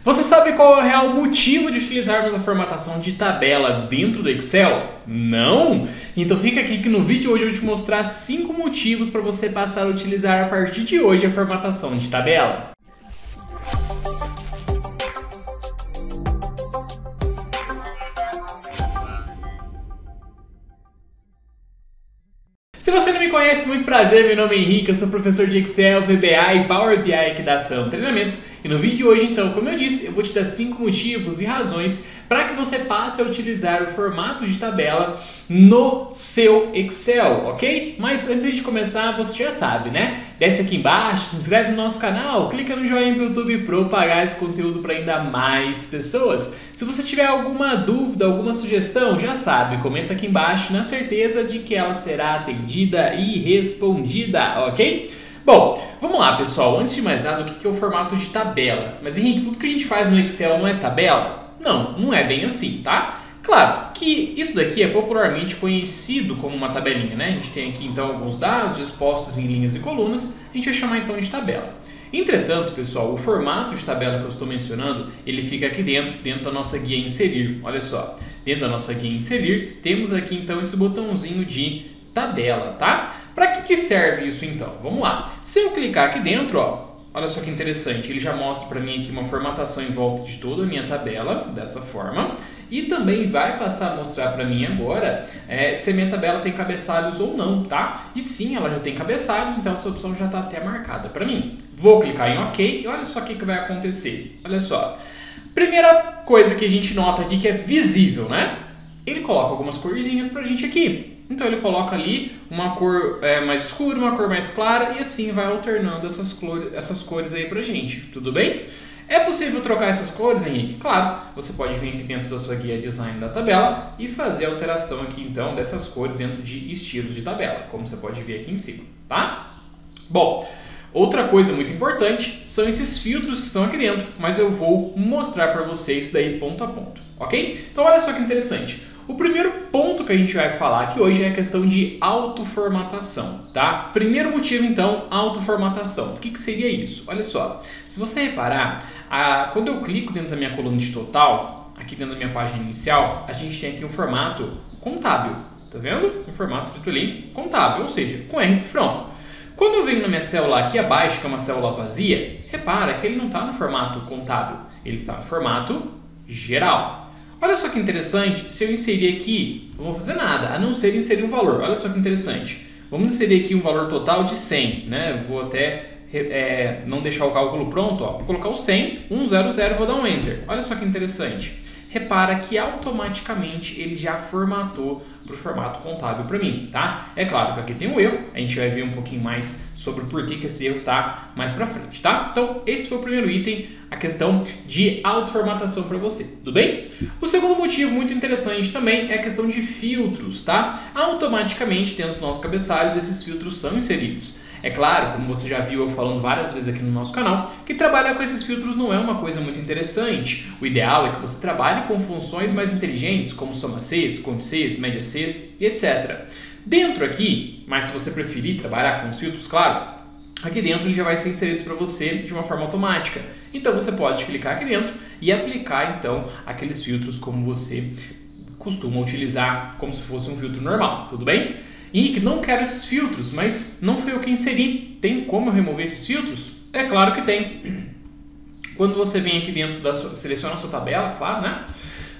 Você sabe qual é o real motivo de utilizarmos a formatação de tabela dentro do Excel? Não? Então fica aqui que no vídeo de hoje eu vou te mostrar 5 motivos para você passar a utilizar a partir de hoje a formatação de tabela. Se você não me conhece, muito prazer, meu nome é Henrique, eu sou professor de Excel, VBA e Power BI aqui da Ação Treinamentos. E no vídeo de hoje, então, como eu disse, eu vou te dar 5 motivos e razões para que você passe a utilizar o formato de tabela no seu Excel, ok? Mas antes de começar, você já sabe, né? Desce aqui embaixo, se inscreve no nosso canal, clica no joinha pro YouTube propagar esse conteúdo para ainda mais pessoas. Se você tiver alguma dúvida, alguma sugestão, já sabe, comenta aqui embaixo na certeza de que ela será atendida e respondida, ok? Bom, vamos lá, pessoal. Antes de mais nada, o que é o formato de tabela? Mas, Henrique, tudo que a gente faz no Excel não é tabela? Não, não é bem assim, tá? Claro que isso daqui é popularmente conhecido como uma tabelinha, né? A gente tem aqui, então, alguns dados expostos em linhas e colunas. A gente vai chamar, então, de tabela. Entretanto, pessoal, o formato de tabela que eu estou mencionando, ele fica aqui dentro da nossa guia Inserir. Olha só, dentro da nossa guia Inserir, temos aqui, então, esse botãozinho de tabela, tá? Para que serve isso então? Vamos lá. Se eu clicar aqui dentro, ó, olha só que interessante, ele já mostra para mim aqui uma formatação em volta de toda a minha tabela, dessa forma, e também vai passar a mostrar para mim agora se a minha tabela tem cabeçalhos ou não, tá? E sim, ela já tem cabeçalhos, então essa opção já está até marcada para mim. Vou clicar em OK e olha só o que vai acontecer. Olha só. Primeira coisa que a gente nota aqui que é visível, né? Ele coloca algumas corzinhas pra gente aqui. Então ele coloca ali uma cor mais escura, uma cor mais clara e assim vai alternando essas cores aí pra gente, tudo bem? É possível trocar essas cores, Henrique? Claro, você pode vir aqui dentro da sua guia Design da tabela e fazer a alteração aqui então dessas cores dentro de estilos de tabela, como você pode ver aqui em cima, tá? Bom, outra coisa muito importante são esses filtros que estão aqui dentro, mas eu vou mostrar para vocês daí ponto a ponto, ok? Então olha só que interessante. O primeiro ponto que a gente vai falar aqui hoje é a questão de autoformatação, tá? Primeiro motivo, então, autoformatação. O que seria isso? Olha só, se você reparar, quando eu clico dentro da minha coluna de total, aqui dentro da minha página inicial, a gente tem aqui um formato contábil, tá vendo? Um formato escrito ali, contábil, ou seja, com R cifrão. Quando eu venho na minha célula aqui abaixo, que é uma célula vazia, repara que ele não está no formato contábil, ele está no formato geral. Olha só que interessante, se eu inserir aqui, não vou fazer nada, a não ser inserir um valor. Olha só que interessante. Vamos inserir aqui um valor total de 100, né? Vou até não deixar o cálculo pronto, ó. Vou colocar o 100, 100, vou dar um Enter. Olha só que interessante. Repara que automaticamente ele já formatou para o formato contábil para mim, tá? É claro que aqui tem um erro, a gente vai ver um pouquinho mais sobre o porquê que esse erro tá mais para frente, tá? Então, esse foi o primeiro item, a questão de autoformatação para você, tudo bem? O segundo motivo muito interessante também é a questão de filtros, tá? Automaticamente, dentro dos nossos cabeçalhos, esses filtros são inseridos. É claro, como você já viu eu falando várias vezes aqui no nosso canal, que trabalhar com esses filtros não é uma coisa muito interessante. O ideal é que você trabalhe com funções mais inteligentes, como soma Cs, conte Cs, média Cs e etc. Dentro aqui, mas se você preferir trabalhar com os filtros, claro, aqui dentro ele já vai ser inserido para você de uma forma automática. Então você pode clicar aqui dentro e aplicar então aqueles filtros como você costuma utilizar, como se fosse um filtro normal, tudo bem? Henrique, não quero esses filtros, mas não foi eu que inseri. Tem como eu remover esses filtros? É claro que tem. Quando você vem aqui dentro seleciona a sua tabela, claro, né?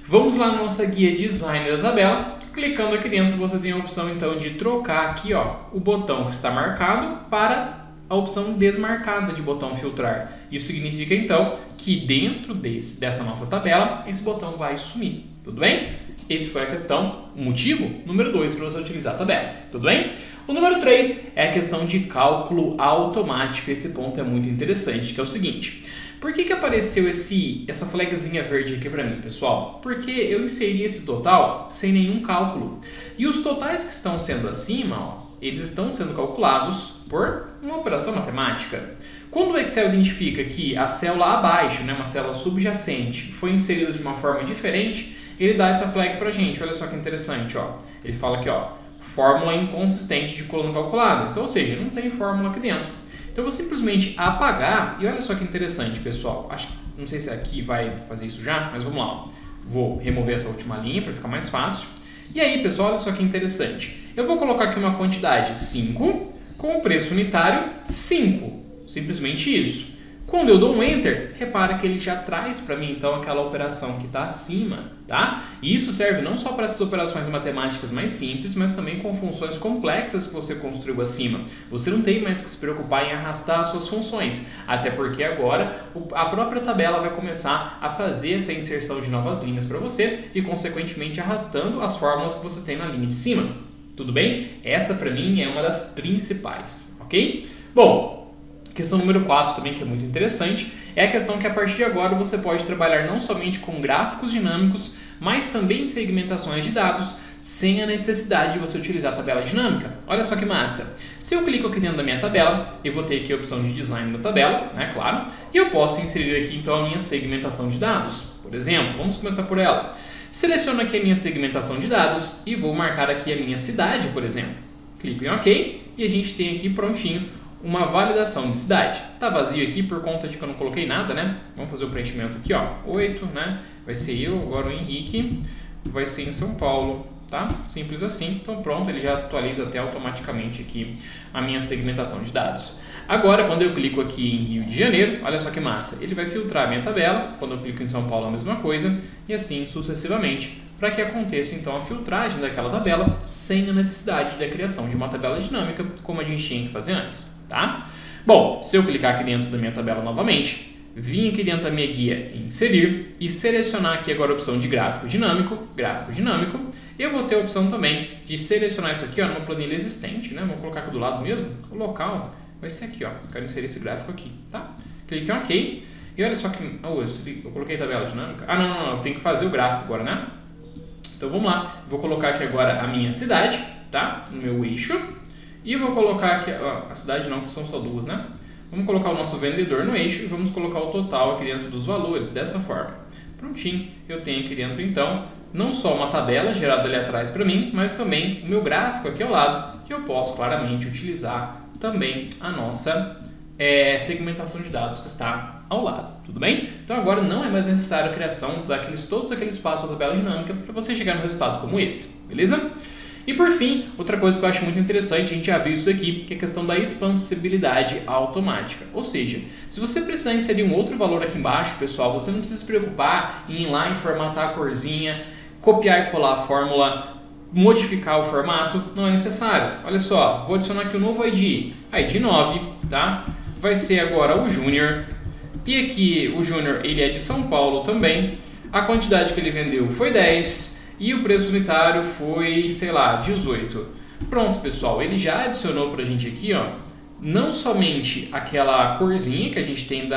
Vamos lá na nossa guia Design da tabela. Clicando aqui dentro, você tem a opção então de trocar aqui, ó, o botão que está marcado para a opção desmarcada de botão filtrar. Isso significa então que dentro dessa nossa tabela, esse botão vai sumir, tudo bem? Esse foi a questão, o motivo número 2 para você utilizar tabelas, tudo bem? O número 3 é a questão de cálculo automático. Esse ponto é muito interessante, que é o seguinte. Por que apareceu essa flagzinha verde aqui para mim, pessoal? Porque eu inseri esse total sem nenhum cálculo. E os totais que estão sendo acima, ó, eles estão sendo calculados por uma operação matemática. Quando o Excel identifica que a célula abaixo, né, uma célula subjacente, foi inserida de uma forma diferente, ele dá essa flag pra gente. Olha só que interessante, ó. Ele fala aqui, ó, fórmula inconsistente de coluna calculada. Então, ou seja, não tem fórmula aqui dentro. Então eu vou simplesmente apagar, e olha só que interessante, pessoal, Não sei se aqui vai fazer isso já, mas vamos lá. Ó. Vou remover essa última linha para ficar mais fácil. E aí, pessoal, olha só que interessante. Eu vou colocar aqui uma quantidade 5 com o preço unitário 5. Simplesmente isso. Quando eu dou um Enter, repara que ele já traz para mim, então, aquela operação que está acima, tá? E isso serve não só para essas operações matemáticas mais simples, mas também com funções complexas que você construiu acima. Você não tem mais que se preocupar em arrastar as suas funções, até porque agora a própria tabela vai começar a fazer essa inserção de novas linhas para você e, consequentemente, arrastando as fórmulas que você tem na linha de cima. Tudo bem? Essa, para mim, é uma das principais, ok? Bom, questão número 4 também, que é muito interessante, é a questão que a partir de agora você pode trabalhar não somente com gráficos dinâmicos, mas também segmentações de dados, sem a necessidade de você utilizar a tabela dinâmica. Olha só que massa! Se eu clico aqui dentro da minha tabela, eu vou ter aqui a opção de design da tabela, né, claro, e eu posso inserir aqui então a minha segmentação de dados. Por exemplo, vamos começar por ela. Seleciono aqui a minha segmentação de dados e vou marcar aqui a minha cidade, por exemplo. Clico em OK e a gente tem aqui prontinho uma validação de cidade. Tá vazio aqui por conta de que eu não coloquei nada, né? Vamos fazer o preenchimento aqui, ó. 8, né? Vai ser eu, agora o Henrique. Vai ser em São Paulo, tá? Simples assim. Então pronto, ele já atualiza até automaticamente aqui a minha segmentação de dados. Agora, quando eu clico aqui em Rio de Janeiro, olha só que massa. Ele vai filtrar a minha tabela. Quando eu clico em São Paulo, a mesma coisa. E assim sucessivamente, para que aconteça então a filtragem daquela tabela sem a necessidade da criação de uma tabela dinâmica, como a gente tinha que fazer antes. Tá? Bom, se eu clicar aqui dentro da minha tabela novamente, vim aqui dentro da minha guia em inserir e selecionar aqui agora a opção de gráfico dinâmico, eu vou ter a opção também de selecionar isso aqui ó, numa planilha existente, né? Vou colocar aqui do lado mesmo, o local vai ser aqui, ó. Quero inserir esse gráfico aqui, tá? Clique em OK e olha só que... eu coloquei tabela dinâmica. Não, eu tenho que fazer o gráfico agora, né? Então vamos lá, vou colocar aqui agora a minha cidade, tá? No meu eixo. E vou colocar aqui, a cidade não, que são só duas, né? Vamos colocar o nosso vendedor no eixo e vamos colocar o total aqui dentro dos valores, dessa forma. Prontinho, eu tenho aqui dentro então, não só uma tabela gerada ali atrás para mim, mas também o meu gráfico aqui ao lado, que eu posso claramente utilizar também a nossa segmentação de dados que está ao lado, tudo bem? Então agora não é mais necessário a criação todos aqueles passos da tabela dinâmica para você chegar no resultado como esse, beleza? E por fim, outra coisa que eu acho muito interessante, a gente já viu isso aqui, que é a questão da expansibilidade automática. Ou seja, se você precisar inserir um outro valor aqui embaixo, pessoal, você não precisa se preocupar em ir lá e formatar a corzinha, copiar e colar a fórmula, modificar o formato, não é necessário. Olha só, vou adicionar aqui um novo ID 9, tá? Vai ser agora o Júnior, e aqui o Júnior ele é de São Paulo também, a quantidade que ele vendeu foi 10, e o preço unitário foi, sei lá, 18. Pronto, pessoal, ele já adicionou pra gente aqui, ó, não somente aquela corzinha que a gente tem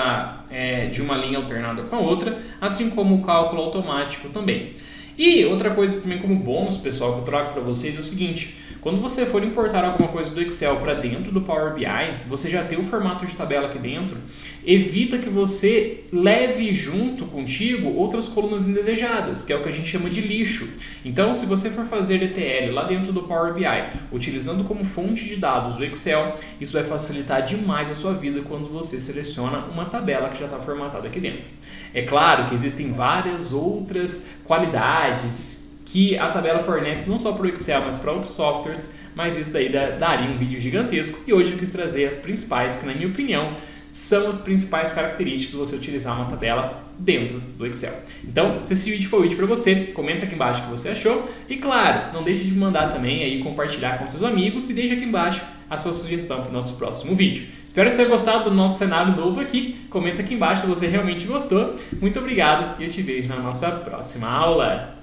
de uma linha alternada com a outra, assim como o cálculo automático também. E outra coisa também como bônus, pessoal, que eu trago para vocês é o seguinte: quando você for importar alguma coisa do Excel para dentro do Power BI, você já tem o formato de tabela aqui dentro, evita que você leve junto contigo outras colunas indesejadas, que é o que a gente chama de lixo. Então, se você for fazer ETL lá dentro do Power BI, utilizando como fonte de dados o Excel, isso vai facilitar demais a sua vida quando você seleciona uma tabela que já está formatada aqui dentro. É claro que existem várias outras qualidades que a tabela fornece não só para o Excel, mas para outros softwares, mas isso daí daria um vídeo gigantesco, e hoje eu quis trazer as principais, que na minha opinião são as principais características de você utilizar uma tabela dentro do Excel. Então, se esse vídeo foi útil para você, comenta aqui embaixo o que você achou, e claro, não deixe de mandar também aí compartilhar com seus amigos, e deixe aqui embaixo a sua sugestão para o nosso próximo vídeo. Espero que você tenha gostado do nosso cenário novo aqui, comenta aqui embaixo se você realmente gostou. Muito obrigado e eu te vejo na nossa próxima aula.